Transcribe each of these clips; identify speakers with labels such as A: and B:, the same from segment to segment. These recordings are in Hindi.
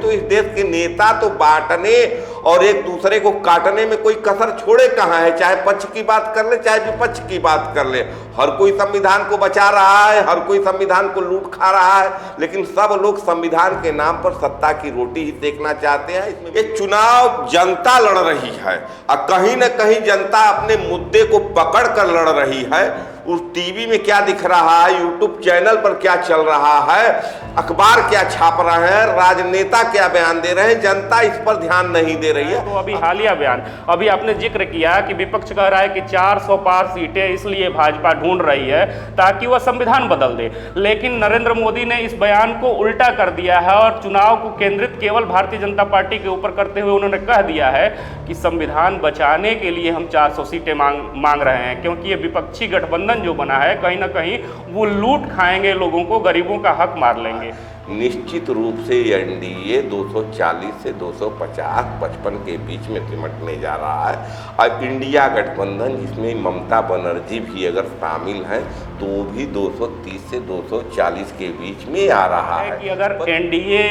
A: क्यों इस देश के नेता तो बांटने और एक दूसरे को काटने में कोई कसर छोड़े कहाँ है, चाहे पक्ष की बात कर ले चाहे विपक्ष की बात कर ले। हर कोई संविधान को बचा रहा है, हर कोई संविधान को लूट खा रहा है, लेकिन सब लोग संविधान के नाम पर सत्ता की रोटी ही सेकना चाहते हैं। इसमें ये चुनाव जनता लड़ रही है और कहीं न कहीं जनता अपने मुद्दे को पकड़ कर लड़ रही है। उस टीवी में क्या दिख रहा है, यूट्यूब चैनल पर क्या चल रहा है, अखबार क्या छाप रहे हैं, राजनेता क्या बयान दे रहे हैं, जनता इस पर ध्यान नहीं दे रही है।
B: तो अभी हालिया बयान, अभी आपने जिक्र किया कि विपक्ष कह रहा है कि 400 पार सीटें इसलिए भाजपा ढूंढ रही है ताकि वह संविधान बदल दे, लेकिन नरेंद्र मोदी ने इस बयान को उल्टा कर दिया है और चुनाव को केंद्रित केवल भारतीय जनता पार्टी के ऊपर करते हुए उन्होंने कह दिया है कि संविधान बचाने के लिए हम 400 सीटें मांग रहे हैं, क्योंकि ये विपक्षी गठबंधन जो बना है कहीं ना कहीं वो लूट खाएंगे लोगों को, गरीबों का हक मार लेंगे।
A: निश्चित रूप से एनडीए 240 से 250-55 के बीच में सिमटने जा रहा है और इंडिया गठबंधन जिसमें ममता बनर्जी भी अगर शामिल हैं तो वो भी 230 से 240 के बीच में आ रहा है
B: कि अगर एनडीए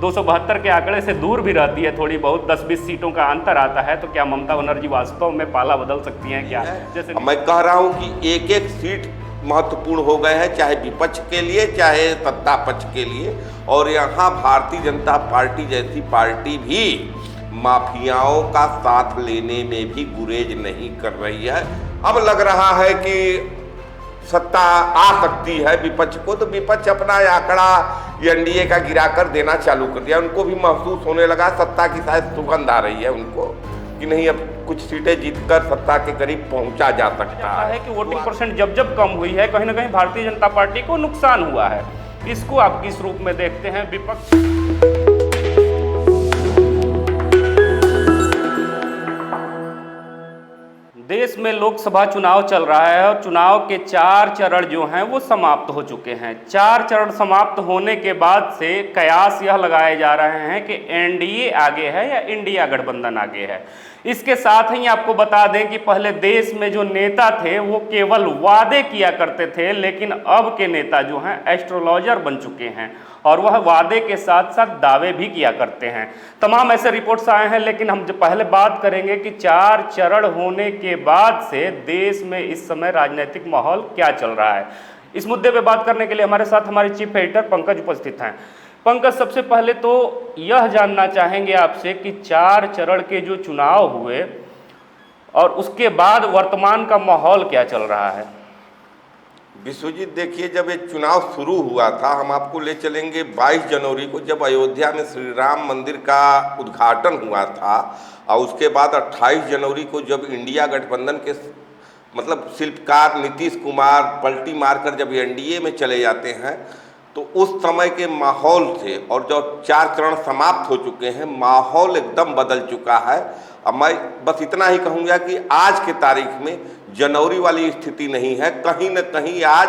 B: 272 के आंकड़े से दूर भी रहती है, थोड़ी बहुत 10-20 सीटों का अंतर आता है, तो क्या ममता बनर्जी वास्तव में पाला बदल सकती हैं क्या?
A: जैसे मैं कह रहा हूँ कि एक एक सीट महत्वपूर्ण हो गए हैं, चाहे विपक्ष के लिए चाहे सत्ता पक्ष के लिए। और यहाँ भारतीय जनता पार्टी जैसी पार्टी भी माफियाओं का साथ लेने में भी गुरेज नहीं कर रही है। अब लग रहा है कि सत्ता आ सकती है विपक्ष को, तो विपक्ष अपना आंकड़ा एनडीए का गिरा कर देना चालू कर दिया। उनको भी महसूस होने लगा सत्ता की शायद सुगंध आ रही है उनको कि नहीं, अब कुछ सीटें जीतकर सत्ता के करीब पहुंचा जा सकता
B: है कि वोटिंग परसेंट जब कम हुई है कहीं ना कहीं भारतीय जनता पार्टी को नुकसान हुआ है। इसको आप किस रूप में देखते हैं? विपक्ष देश में लोकसभा चुनाव चल रहा है और चुनाव के 4 चरण जो हैं वो समाप्त हो चुके हैं। 4 चरण समाप्त होने के बाद से कयास यह लगाए जा रहे हैं कि एनडीए आगे है या इंडिया गठबंधन आगे है। इसके साथ ही आपको बता दें कि पहले देश में जो नेता थे वो केवल वादे किया करते थे, लेकिन अब के नेता जो हैं एस्ट्रोलॉजर बन चुके हैं और वह वादे के साथ साथ दावे भी किया करते हैं। तमाम ऐसे रिपोर्ट्स आए हैं, लेकिन हम जो पहले बात करेंगे कि 4 चरण होने के बाद से देश में इस समय राजनीतिक माहौल क्या चल रहा है। इस मुद्दे पे बात करने के लिए हमारे साथ हमारे चीफ एडिटर पंकज उपस्थित हैं। पंकज, सबसे पहले तो यह जानना चाहेंगे आपसे कि 4 चरण के जो चुनाव हुए और उसके बाद वर्तमान का माहौल क्या चल रहा है?
A: विश्वजीत, देखिए, जब ये चुनाव शुरू हुआ था, हम आपको ले चलेंगे 22 जनवरी को, जब अयोध्या में श्री राम मंदिर का उद्घाटन हुआ था, और उसके बाद 28 जनवरी को जब इंडिया गठबंधन के मतलब शिल्पकार नीतीश कुमार पलटी मारकर जब एनडीए में चले जाते हैं, तो उस समय के माहौल से और जो 4 चरण समाप्त हो चुके हैं, माहौल एकदम बदल चुका है। अब मैं बस इतना ही कहूँगा कि आज के तारीख में जनवरी वाली स्थिति नहीं है, कहीं न कहीं आज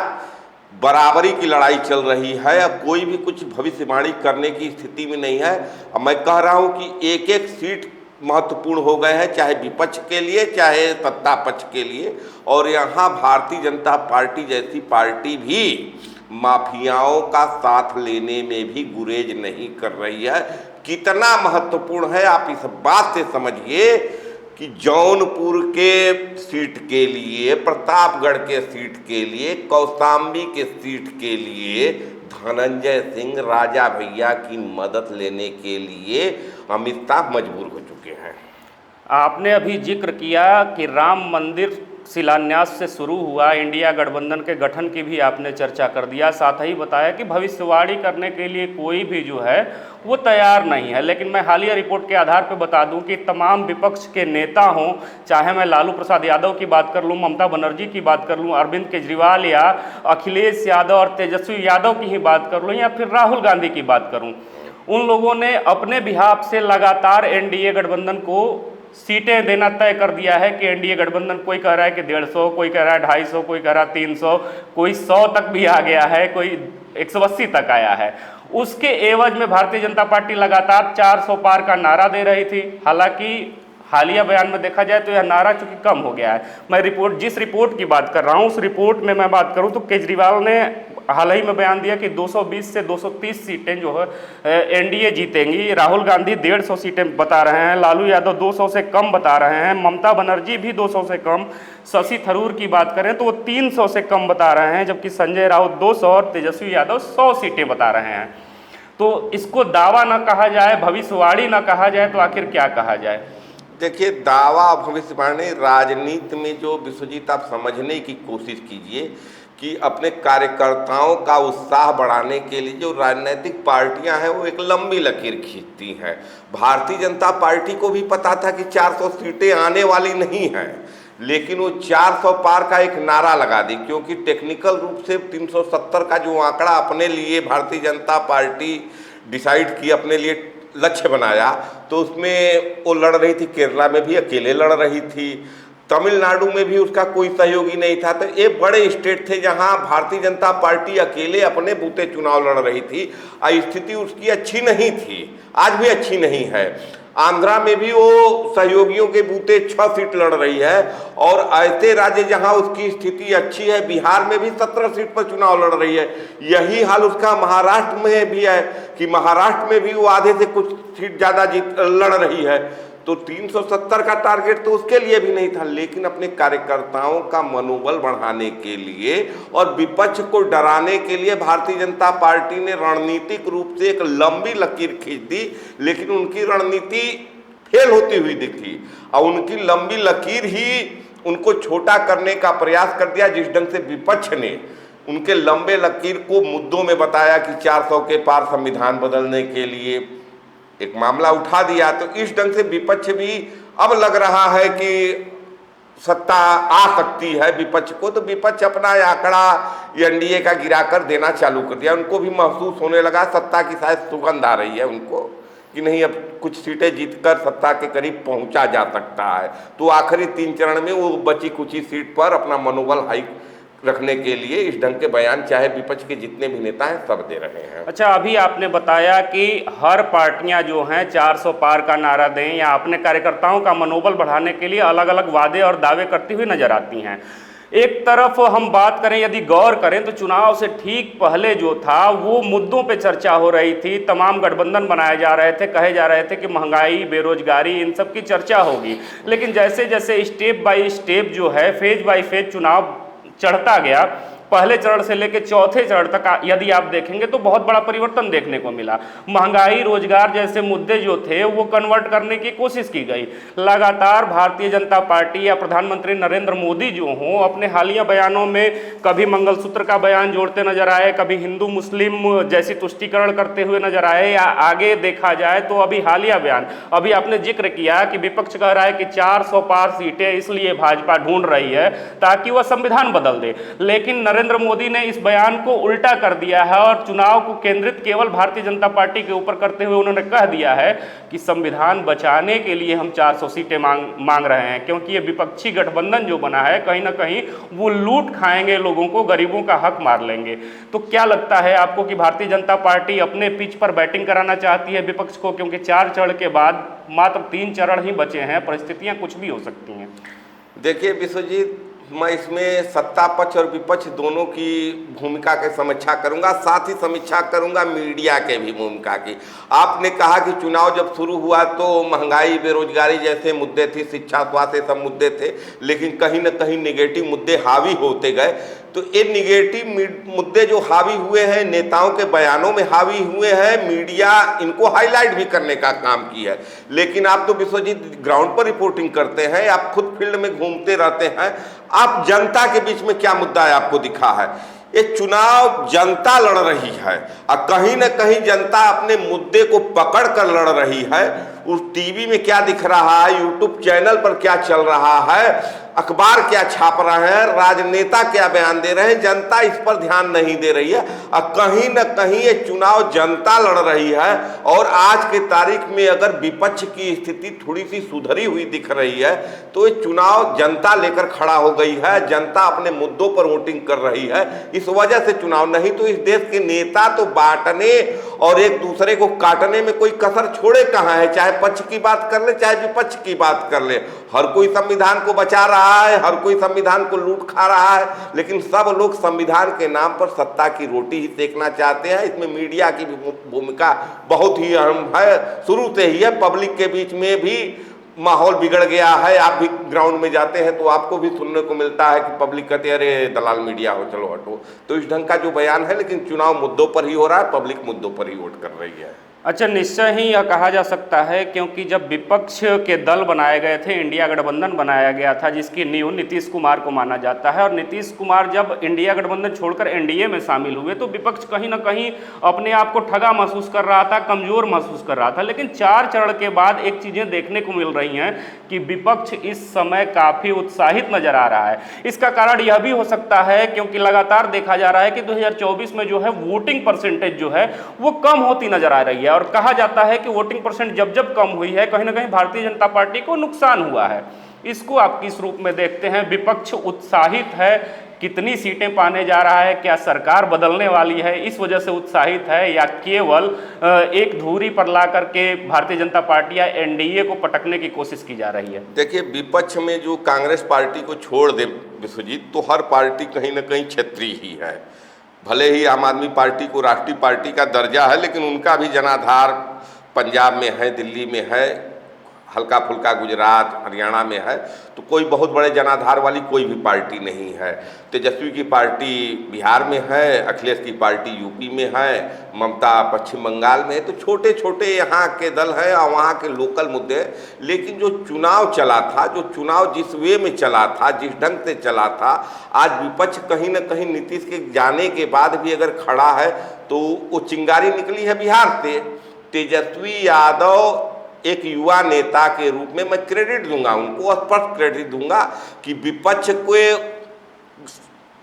A: बराबरी की लड़ाई चल रही है। अब कोई भी कुछ भविष्यवाणी करने की स्थिति में नहीं है। अब मैं कह रहा हूँ कि एक एक सीट महत्वपूर्ण हो गए हैं, चाहे विपक्ष के लिए चाहे सत्ता पक्ष के लिए। और यहाँ भारतीय जनता पार्टी जैसी पार्टी भी माफियाओं का साथ लेने में भी गुरेज नहीं कर रही है। कितना महत्वपूर्ण है आप इस बात से समझिए कि जौनपुर के सीट के लिए, प्रतापगढ़ के सीट के लिए, कौशाम्बी के सीट के लिए धनंजय सिंह राजा भैया की मदद लेने के लिए अमित शाह मजबूर हो चुके हैं।
B: आपने अभी जिक्र किया कि राम मंदिर शिलान्यास से शुरू हुआ, इंडिया गठबंधन के गठन की भी आपने चर्चा कर दिया, साथ ही बताया कि भविष्यवाणी करने के लिए कोई भी जो है वो तैयार नहीं है। लेकिन मैं हालिया रिपोर्ट के आधार पर बता दूं कि तमाम विपक्ष के नेता हों, चाहे मैं लालू प्रसाद यादव की बात कर लूं, ममता बनर्जी की बात कर लूं, अरविंद केजरीवाल या अखिलेश यादव और तेजस्वी यादव की ही बात कर लूँ, या फिर राहुल गांधी की बात करूँ, उन लोगों ने अपने बिहाफ से लगातार एनडीए गठबंधन को सीटें देना तय कर दिया है कि एनडीए गठबंधन, कोई कह रहा है कि 150, कोई कह रहा है 250, कोई कह रहा है 300, कोई 100 तक भी आ गया है, कोई 180 तक आया है। उसके एवज में भारतीय जनता पार्टी लगातार 400 पार का नारा दे रही थी। हालांकि हालिया बयान में देखा जाए तो यह नारा चूंकि कम हो गया है। मैं जिस रिपोर्ट की बात कर रहा हूँ उस रिपोर्ट में मैं बात करूँ तो केजरीवाल ने हाल ही में बयान दिया कि 220 से 230 सीटें जो है एनडीए जीतेंगी। राहुल गांधी 150 सीटें बता रहे हैं, लालू यादव 200 से कम बता रहे हैं, ममता बनर्जी भी 200 से कम, शशि थरूर की बात करें तो वो 300 से कम बता रहे हैं, जबकि संजय राउत 200 और तेजस्वी यादव 100 सीटें बता रहे हैं। तो इसको दावा ना कहा जाए, भविष्यवाणी ना कहा जाए तो आखिर क्या कहा जाए?
A: देखिए, दावा भविष्यवाणी राजनीति में जो विश्वजीत आप समझने की कोशिश कीजिए कि अपने कार्यकर्ताओं का उत्साह बढ़ाने के लिए जो राजनीतिक पार्टियां हैं वो एक लंबी लकीर खींचती हैं। भारतीय जनता पार्टी को भी पता था कि 400 सीटें आने वाली नहीं हैं, लेकिन वो 400 पार का एक नारा लगा दी, क्योंकि टेक्निकल रूप से 370 का जो आंकड़ा अपने लिए भारतीय जनता पार्टी डिसाइड की, अपने लिए लक्ष्य बनाया, तो उसमें वो लड़ रही थी। केरला में भी अकेले लड़ रही थी, तमिलनाडु में भी उसका कोई सहयोगी नहीं था। तो ये बड़े स्टेट थे जहां भारतीय जनता पार्टी अकेले अपने बूते चुनाव लड़ रही थी। स्थिति उसकी अच्छी नहीं थी, आज भी अच्छी नहीं है। आंध्रा में भी वो सहयोगियों के बूते 6 सीट लड़ रही है, और ऐसे राज्य जहां उसकी स्थिति अच्छी है, बिहार में भी 17 सीट पर चुनाव लड़ रही है। यही हाल उसका महाराष्ट्र में भी है कि महाराष्ट्र में भी वो आधे से कुछ सीट ज़्यादा लड़ रही है। तो 370 का टारगेट तो उसके लिए भी नहीं था, लेकिन अपने कार्यकर्ताओं का मनोबल बढ़ाने के लिए और विपक्ष को डराने के लिए भारतीय जनता पार्टी ने रणनीतिक रूप से एक लंबी लकीर खींच दी, लेकिन उनकी रणनीति फेल होती हुई दिखी, और उनकी लंबी लकीर ही उनको छोटा करने का प्रयास कर दिया। जिस ढंग से विपक्ष ने उनके लंबे लकीर को मुद्दों में बताया कि 400 के पार संविधान बदलने के लिए एक मामला उठा दिया, तो इस ढंग से विपक्ष भी अब लग रहा है कि सत्ता आ सकती है विपक्ष को। तो विपक्ष अपना आंकड़ा एनडीए का गिराकर देना चालू कर दिया। उनको भी महसूस होने लगा सत्ता की शायद सुगंध आ रही है उनको, कि नहीं अब कुछ सीटें जीतकर सत्ता के करीब पहुंचा जा सकता है। तो आखिरी 3 चरण में वो बची कुछ ही सीट पर अपना मनोबल हाई रखने के लिए इस ढंग के बयान चाहे विपक्ष के जितने भी नेता हैं सब दे रहे हैं।
B: अच्छा, अभी आपने बताया कि हर पार्टियां जो हैं 400 पार का नारा दें या अपने कार्यकर्ताओं का मनोबल बढ़ाने के लिए अलग अलग वादे और दावे करती हुई नजर आती हैं। एक तरफ हम बात करें, यदि गौर करें तो चुनाव से ठीक पहले जो था वो मुद्दों पे चर्चा हो रही थी, तमाम गठबंधन बनाए जा रहे थे, कहे जा रहे थे कि महंगाई, बेरोजगारी, इन सब की चर्चा होगी। लेकिन जैसे जैसे स्टेप बाय स्टेप जो है, फेज बाय फेज चुनाव चढ़ता गया, पहले चरण से लेकर चौथे चरण तक यदि आप देखेंगे तो बहुत बड़ा परिवर्तन देखने को मिला। महंगाई, रोजगार जैसे मुद्दे जो थे वो कन्वर्ट करने की कोशिश की गई। लगातार भारतीय जनता पार्टी या प्रधानमंत्री नरेंद्र मोदी जो हों, अपने हालिया बयानों में कभी मंगलसूत्र का बयान जोड़ते नजर आए, कभी हिंदू मुस्लिम जैसी तुष्टीकरण करते हुए नजर आए, या आगे देखा जाए तो अभी हालिया बयान, अभी आपने जिक्र किया कि विपक्ष कह रहा है कि 400 पार सीटें इसलिए भाजपा ढूंढ रही है ताकि वह संविधान बदल दे। लेकिन नरेंद्र मोदी ने इस बयान को उल्टा कर दिया है और चुनाव को केंद्रित केवल भारतीय जनता पार्टी के ऊपर करते हुए उन्होंने कह दिया है कि संविधान बचाने के लिए हम 400 सीटें मांग रहे हैं, क्योंकि ये विपक्षी गठबंधन जो बना है कहीं ना कहीं वो लूट खाएंगे लोगों को, गरीबों का हक मार लेंगे। तो क्या लगता है आपको कि भारतीय जनता पार्टी अपने पिच पर बैटिंग कराना चाहती है विपक्ष को, क्योंकि 4 चरण के बाद मात्र 3 चरण ही बचे हैं, परिस्थितियां कुछ भी हो सकती हैं?
A: देखिए विश्वजीत, मैं इसमें सत्ता पक्ष और विपक्ष दोनों की भूमिका की समीक्षा करूंगा, साथ ही समीक्षा करूंगा मीडिया के भी भूमिका की। आपने कहा कि चुनाव जब शुरू हुआ तो महंगाई, बेरोजगारी जैसे मुद्दे थे, शिक्षा, स्वास्थ्य सब मुद्दे थे, लेकिन कहीं ना कहीं नेगेटिव मुद्दे हावी होते गए। तो ये नेगेटिव मुद्दे जो हावी हुए हैं, नेताओं के बयानों में हावी हुए हैं, मीडिया इनको हाईलाइट भी करने का काम किया है। लेकिन आप तो विश्वजीत ग्राउंड पर रिपोर्टिंग करते हैं, आप खुद फील्ड में घूमते रहते हैं, आप जनता के बीच में क्या मुद्दा है आपको दिखा है? ये चुनाव जनता लड़ रही है और कहीं न कहीं जनता अपने मुद्दे को पकड़ कर लड़ रही है। उस टीवी में क्या दिख रहा है, यूट्यूब चैनल पर क्या चल रहा है, अखबार क्या छाप रहे हैं, राजनेता क्या बयान दे रहे हैं, जनता इस पर ध्यान नहीं दे रही है। और कहीं न कहीं ये चुनाव जनता लड़ रही है। और आज के तारीख में अगर विपक्ष की स्थिति थोड़ी सी सुधरी हुई दिख रही है तो ये चुनाव जनता लेकर खड़ा हो गई है, जनता अपने मुद्दों पर वोटिंग कर रही है। इस वजह से चुनाव, नहीं तो इस देश के नेता तो बांटने और एक दूसरे को काटने में कोई कसर छोड़े कहाँ है, चाहे पक्ष की बात कर ले चाहे विपक्ष की बात कर ले। हर कोई संविधान को बचा रहा है, हर कोई संविधान को लूट खा रहा है, लेकिन सब लोग संविधान के नाम पर सत्ता की रोटी ही सेकना चाहते हैं। इसमें मीडिया की भी भूमिका बहुत ही अहम है, शुरू से ही है। पब्लिक के बीच में भी माहौल बिगड़ गया है। आप भी ग्राउंड में जाते हैं तो आपको भी सुनने को मिलता है कि पब्लिक कहते हैं अरे दलाल मीडिया हो, चलो हटो। तो इस ढंग का जो बयान है, लेकिन चुनाव मुद्दों पर ही हो रहा है, पब्लिक मुद्दों पर ही वोट कर रही है।
B: अच्छा, निश्चय ही यह कहा जा सकता है क्योंकि जब विपक्ष के दल बनाए गए थे, इंडिया गठबंधन बनाया गया था जिसकी नींव नीतीश कुमार को माना जाता है, और नीतीश कुमार जब इंडिया गठबंधन छोड़कर एनडीए में शामिल हुए तो विपक्ष कहीं ना कहीं अपने आप को ठगा महसूस कर रहा था, कमजोर महसूस कर रहा था। लेकिन 4 चरण के बाद एक चीज़ें देखने को मिल रही हैं कि विपक्ष इस समय काफ़ी उत्साहित नजर आ रहा है। इसका कारण यह भी हो सकता है क्योंकि लगातार देखा जा रहा है कि 2024 में जो है वोटिंग परसेंटेज जो है वो कम होती नजर आ रही है, और कहा जाता है कि वोटिंग परसेंट जब जब कम हुई है कहीं ना कहीं भारतीय जनता पार्टी को नुकसान हुआ है। इसको आप किस रूप में देखते हैं? विपक्ष उत्साहित है, कितनी सीटें पाने जा रहा है, क्या सरकार बदलने वाली है इस वजह से उत्साहित है, या केवल एक धुरी पर ला करके भारतीय जनता पार्टी या एनडीए को पटकने की कोशिश की जा रही है?
A: देखिए, विपक्ष में जो कांग्रेस पार्टी को छोड़ दे विश्वजीत, तो हर पार्टी कहीं ना कहीं क्षेत्रीय ही है। भले ही आम आदमी पार्टी को राष्ट्रीय पार्टी का दर्जा है, लेकिन उनका भी जनाधार पंजाब में है, दिल्ली में है, हल्का फुल्का गुजरात हरियाणा में है। तो कोई बहुत बड़े जनाधार वाली कोई भी पार्टी नहीं है। तेजस्वी की पार्टी बिहार में है, अखिलेश की पार्टी यूपी में है, ममता पश्चिम बंगाल में है। तो छोटे छोटे यहाँ के दल हैं और वहाँ के लोकल मुद्दे। लेकिन जो चुनाव चला था, जो चुनाव जिस वे में चला था, जिस ढंग से चला था, आज विपक्ष कहीं ना कहीं नीतीश के जाने के बाद भी अगर खड़ा है तो वो चिंगारी निकली है बिहार से। तेजस्वी यादव एक युवा नेता के रूप में मैं क्रेडिट दूंगा, उनको स्पष्ट क्रेडिट दूंगा कि विपक्ष को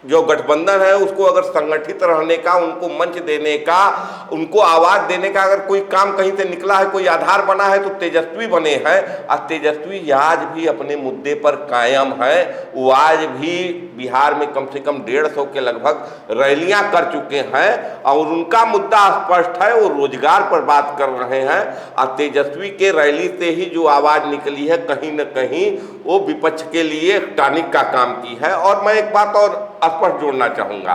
A: जो गठबंधन है उसको अगर संगठित रहने का, उनको मंच देने का, उनको आवाज देने का अगर कोई काम कहीं से निकला है, कोई आधार बना है तो तेजस्वी बने हैं। और तेजस्वी आज भी अपने मुद्दे पर कायम है। वो आज भी बिहार में कम से कम 150 के लगभग रैलियां कर चुके हैं और उनका मुद्दा स्पष्ट है, वो रोजगार पर बात कर रहे हैं। और तेजस्वी के रैली से ही जो आवाज निकली है कहीं न कहीं वो विपक्ष के लिए टॉनिक का काम की है। और मैं एक बात और स्पष्ट जोड़ना चाहूँगा,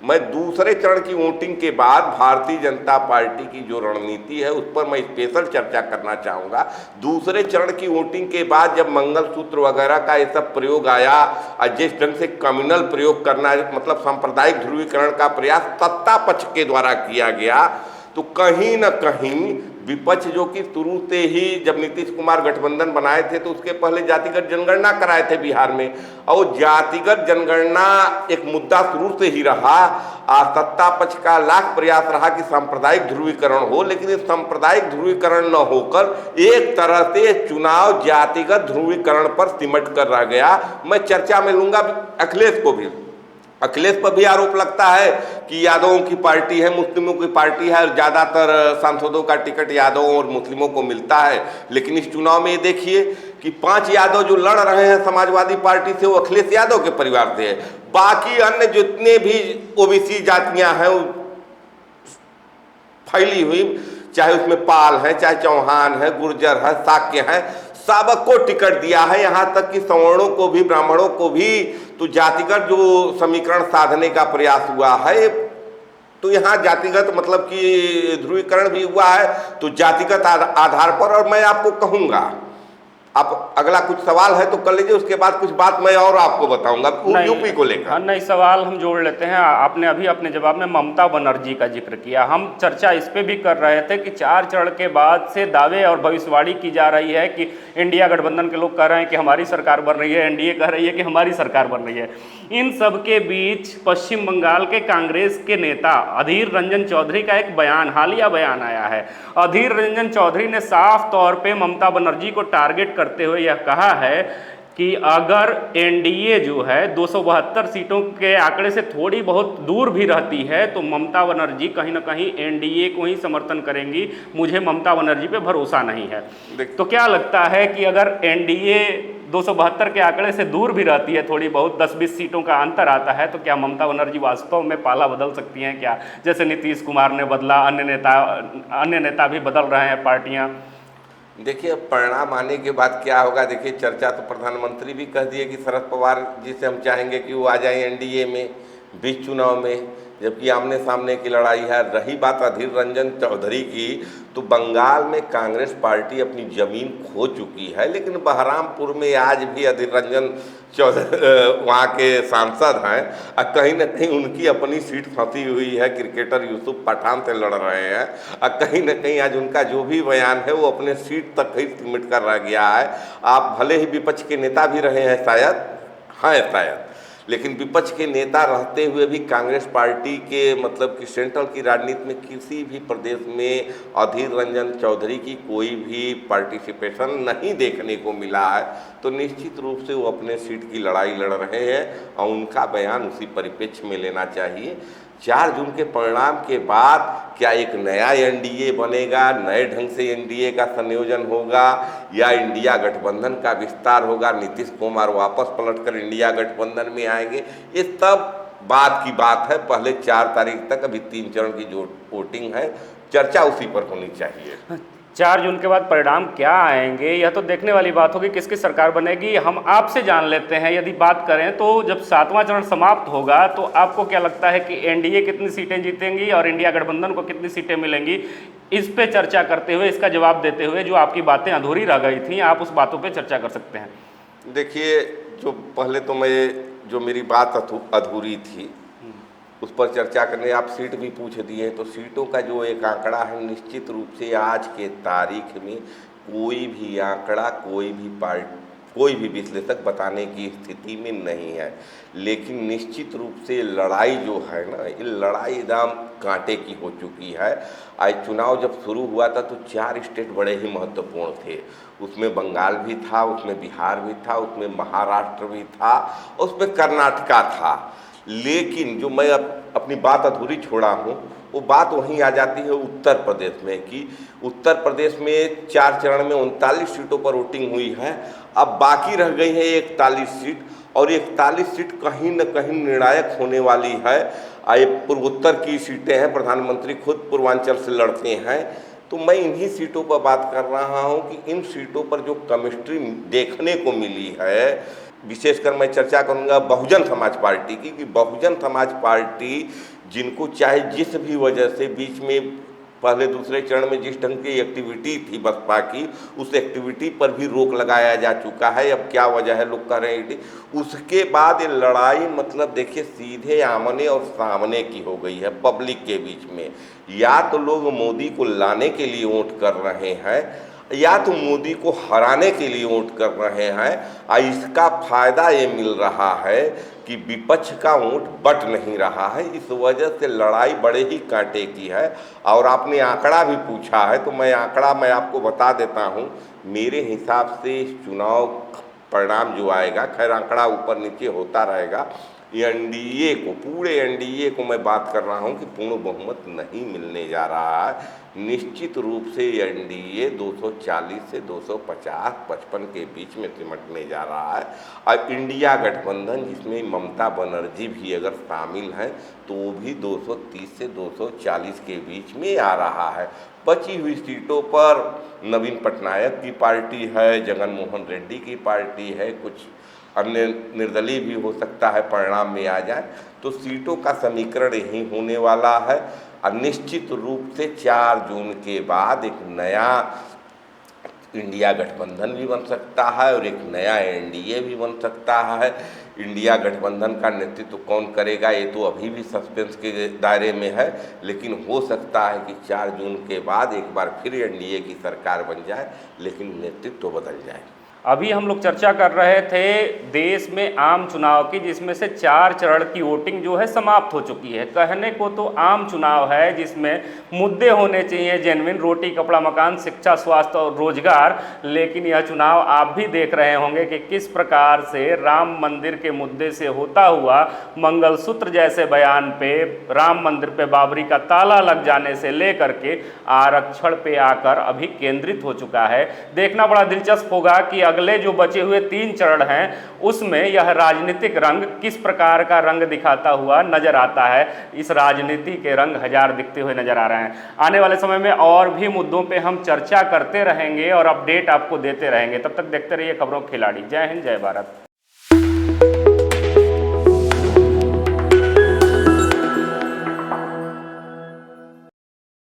A: मैं दूसरे चरण की वोटिंग के बाद भारतीय जनता पार्टी की जो रणनीति है उस पर मैं स्पेशल चर्चा करना चाहूँगा। दूसरे चरण की वोटिंग के बाद जब मंगलसूत्र वगैरह का ये सब प्रयोग आया और जिस ढंग से कम्युनल प्रयोग करना, मतलब सांप्रदायिक ध्रुवीकरण का प्रयास सत्ता पक्ष के द्वारा किया गया, तो कहीं न कहीं विपक्ष जो कि शुरू से ही जब नीतीश कुमार गठबंधन बनाए थे तो उसके पहले जातिगत जनगणना कराए थे बिहार में, और जातिगत जनगणना एक मुद्दा शुरू से ही रहा। सत्ता पक्ष का लाख प्रयास रहा कि सांप्रदायिक ध्रुवीकरण हो, लेकिन इस सांप्रदायिक ध्रुवीकरण न होकर एक तरह से चुनाव जातिगत ध्रुवीकरण पर सिमट कर रह गया। मैं चर्चा में लूंगा अखिलेश को भी। अखिलेश पर भी आरोप लगता है कि यादवों की पार्टी है, मुस्लिमों की पार्टी है, और ज़्यादातर सांसदों का टिकट यादवों और मुस्लिमों को मिलता है। लेकिन इस चुनाव में ये देखिए कि 5 यादव जो लड़ रहे हैं समाजवादी पार्टी से, वो अखिलेश यादव के परिवार से है। बाकी अन्य जितने भी ओबीसी जातियां हैं फैली हुई, चाहे उसमें पाल है, चाहे चौहान है, गुर्जर है, शाक्य है, सबको टिकट दिया है। यहाँ तक कि सवर्णों को भी, ब्राह्मणों को भी तो जातिगत जो समीकरण साधने का प्रयास हुआ है, तो यहाँ जातिगत मतलब कि ध्रुवीकरण भी हुआ है, तो जातिगत आधार पर। और मैं आपको कहूँगा, आप अगला कुछ सवाल है तो कर लीजिए, उसके बाद कुछ बात मैं और आपको बताऊंगा यूपी को लेकर।
B: नहीं, सवाल हम जोड़ लेते हैं। आपने अभी अपने जवाब में ममता बनर्जी का जिक्र किया, हम चर्चा इस पे भी कर रहे थे कि 4 चरण के बाद से दावे और भविष्यवाणी की जा रही है कि इंडिया गठबंधन के लोग कह रहे हैं कि हमारी सरकार बन रही है, एनडीए कह रही है कि हमारी सरकार बन रही है। इन सब के बीच पश्चिम बंगाल के कांग्रेस के नेता अधीर रंजन चौधरी का एक बयान, हालिया बयान आया है। अधीर रंजन चौधरी ने साफ तौर पे ममता बनर्जी को टारगेट करते हुए यह कहा है कि अगर एनडीए जो है 272 सीटों के आंकड़े से थोड़ी बहुत दूर भी रहती है तो ममता बनर्जी कहीं ना कहीं एनडीए को ही समर्थन करेंगी, मुझे ममता बनर्जी पे भरोसा नहीं है। तो क्या लगता है कि अगर एनडीए 272 के आंकड़े से दूर भी रहती है, थोड़ी बहुत 10-20 सीटों का अंतर आता है, तो क्या ममता बनर्जी वास्तव में पाला बदल सकती हैं क्या? जैसे नीतीश कुमार ने बदला, अन्य नेता भी बदल रहे हैं पार्टियां।
A: देखिए, अब परिणाम आने के बाद क्या होगा, देखिए चर्चा तो प्रधानमंत्री भी कह दिए कि शरद पवार जी से हम चाहेंगे कि वो आ जाएं एनडीए में बीच चुनाव में, जबकि आमने सामने की लड़ाई है। रही बात अधीर रंजन चौधरी की, तो बंगाल में कांग्रेस पार्टी अपनी जमीन खो चुकी है, लेकिन बहरामपुर में आज भी अधीर रंजन चौधरी वहाँ के सांसद हैं और कहीं न कहीं उनकी अपनी सीट फंसी हुई है। क्रिकेटर यूसुफ पठान से लड़ रहे हैं और कहीं न कहीं आज उनका जो भी बयान है वो अपने सीट तक ही सिमट कर रह गया है। आप भले ही विपक्ष के नेता भी रहे हैं शायद, शायद, लेकिन विपक्ष के नेता रहते हुए भी कांग्रेस पार्टी के मतलब कि सेंट्रल की राजनीति में किसी भी प्रदेश में अधीर रंजन चौधरी की कोई भी पार्टिसिपेशन नहीं देखने को मिला है। तो निश्चित रूप से वो अपने सीट की लड़ाई लड़ रहे हैं और उनका बयान उसी परिप्रेक्ष्य में लेना चाहिए। 4 जून के परिणाम के बाद क्या एक नया एनडीए बनेगा, नए ढंग से एनडीए का संयोजन होगा या इंडिया गठबंधन का विस्तार होगा, नीतीश कुमार वापस पलटकर इंडिया गठबंधन में आएंगे, ये सब बात की बात है। पहले 4 तारीख तक अभी 3 चरण की जो वोटिंग है, चर्चा उसी पर होनी चाहिए।
B: 4 जून के बाद परिणाम क्या आएंगे यह तो देखने वाली बात होगी, किसकी सरकार बनेगी। हम आपसे जान लेते हैं, यदि बात करें तो जब 7वां चरण समाप्त होगा तो आपको क्या लगता है कि एनडीए कितनी सीटें जीतेंगी और इंडिया गठबंधन को कितनी सीटें मिलेंगी? इस पे चर्चा करते हुए, इसका जवाब देते हुए, जो आपकी बातें अधूरी रह गई थी, आप उस बातों पर चर्चा कर सकते हैं।
A: देखिए, जो पहले तो जो मेरी बात अधूरी थी उस पर चर्चा करने आप सीट भी पूछ दिए, तो सीटों का जो एक आंकड़ा है, निश्चित रूप से आज के तारीख में कोई भी आंकड़ा, कोई भी विश्लेषक बताने की स्थिति में नहीं है। लेकिन निश्चित रूप से लड़ाई जो है ना, ये लड़ाई एकदम कांटे की हो चुकी है। आज चुनाव जब शुरू हुआ था तो 4 स्टेट बड़े ही महत्वपूर्ण थे। उसमें बंगाल भी था, उसमें बिहार भी था, उसमें महाराष्ट्र भी था, उसमें कर्नाटका था। लेकिन जो मैं अपनी बात अधूरी छोड़ा हूँ, वो बात वहीं आ जाती है उत्तर प्रदेश में, कि उत्तर प्रदेश में 4 चरण में 39 सीटों पर वोटिंग हुई है। अब बाकी रह गई है 41 सीट, और 41 सीट कहीं न कहीं निर्णायक होने वाली है। ये पूर्वोत्तर की सीटें हैं, प्रधानमंत्री खुद पूर्वांचल से लड़ते हैं। तो मैं इन्हीं सीटों पर बात कर रहा हूँ कि इन सीटों पर जो केमिस्ट्री देखने को मिली है, विशेषकर मैं चर्चा करूंगा बहुजन समाज पार्टी की, कि बहुजन समाज पार्टी जिनको चाहे जिस भी वजह से बीच में पहले दूसरे चरण में जिस ढंग की एक्टिविटी थी बसपा की, उस एक्टिविटी पर भी रोक लगाया जा चुका है। अब क्या वजह है, लोग कह रहे हैं उसके बाद ये लड़ाई मतलब देखिए सीधे आमने और सामने की हो गई है पब्लिक के बीच में। या तो लोग मोदी को लाने के लिए वोट कर रहे हैं या तो मोदी को हराने के लिए वोट कर रहे हैं। और इसका फायदा ये मिल रहा है कि विपक्ष का वोट बट नहीं रहा है। इस वजह से लड़ाई बड़े ही कांटे की है। और आपने आंकड़ा भी पूछा है, तो मैं आपको बता देता हूँ। मेरे हिसाब से चुनाव परिणाम जो आएगा, खैर आंकड़ा ऊपर नीचे होता रहेगा, एनडीए को, पूरे एनडीए को मैं बात कर रहा हूँ कि पूर्ण बहुमत नहीं मिलने जा रहा है। निश्चित रूप से एनडीए 240 से 250-55 के बीच में सिमटने जा रहा है। और इंडिया गठबंधन जिसमें ममता बनर्जी भी अगर शामिल हैं तो वो भी 230 से 240 के बीच में आ रहा है। बची हुई सीटों पर नवीन पटनायक की पार्टी है, जगन मोहन रेड्डी की पार्टी है, कुछ अन्य निर्दलीय भी हो सकता है परिणाम में आ जाए। तो सीटों का समीकरण यही होने वाला है। और निश्चित रूप से 4 जून के बाद एक नया इंडिया गठबंधन भी बन सकता है और एक नया एनडीए भी बन सकता है। इंडिया गठबंधन का नेतृत्व कौन करेगा ये तो अभी भी सस्पेंस के दायरे में है, लेकिन हो सकता है कि 4 जून के बाद एक बार फिर एनडीए की सरकार बन जाए, लेकिन नेतृत्व बदल जाए।
B: अभी हम लोग चर्चा कर रहे थे देश में आम चुनाव की, जिसमें से 4 चरण की वोटिंग जो है समाप्त हो चुकी है। कहने को तो आम चुनाव है जिसमें मुद्दे होने चाहिए जेन्युइन, रोटी कपड़ा मकान, शिक्षा, स्वास्थ्य और रोजगार। लेकिन यह चुनाव आप भी देख रहे होंगे कि किस प्रकार से राम मंदिर के मुद्दे से होता हुआ मंगलसूत्र जैसे बयान पे, राम मंदिर पे बाबरी का ताला लग जाने से लेकर के आरक्षण पे आकर अभी केंद्रित हो चुका है। देखना बड़ा दिलचस्प होगा कि अगले जो बचे हुए 3 चरण हैं उसमें यह राजनीतिक रंग किस प्रकार का रंग दिखाता हुआ नजर आता है। इस राजनीति के रंग हजार दिखते हुए नजर आ रहे हैं। आने वाले समय में और भी मुद्दों पे हम चर्चा करते रहेंगे और अपडेट आपको देते रहेंगे। तब तक देखते रहिए खबरों खिलाड़ी। जय हिंद, जय भारत।